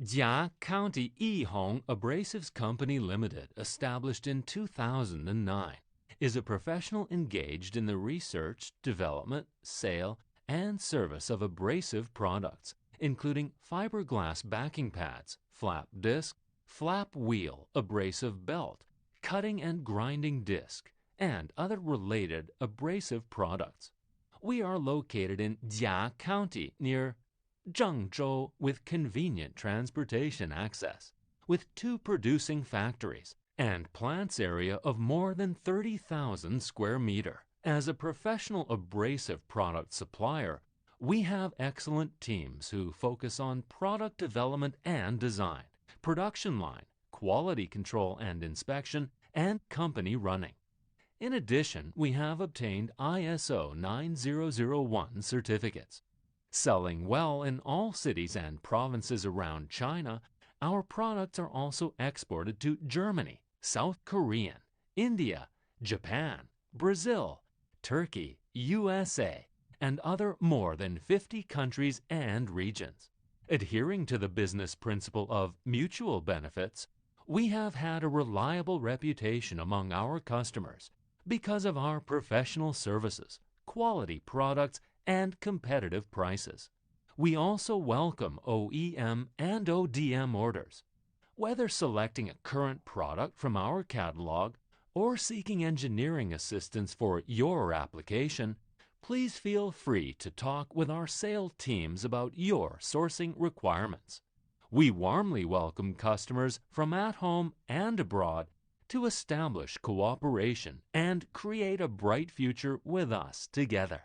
Jia County Yihong Abrasives Company Limited, established in 2009, is a professional engaged in the research, development, sale, and service of abrasive products, including fiberglass backing pads, flap disc, flap wheel, abrasive belt, cutting and grinding disc, and other related abrasive products. We are located in Jia County near Zhengzhou with convenient transportation access, with 2 producing factories and plants area of more than 30,000 square meter. As a professional abrasive product supplier, we have excellent teams who focus on product development and design, production line, quality control and inspection, and company running. In addition, we have obtained ISO 9001 certificates. Selling well in all cities and provinces around China, our products are also exported to Germany, South Korea, India, Japan, Brazil, Turkey, USA, and other more than 50 countries and regions. Adhering to the business principle of mutual benefits, we have had a reliable reputation among our customers because of our professional services, quality products, and competitive prices. We also welcome OEM and ODM orders. Whether selecting a current product from our catalog or seeking engineering assistance for your application, please feel free to talk with our sales teams about your sourcing requirements. We warmly welcome customers from at home and abroad to establish cooperation and create a bright future with us together.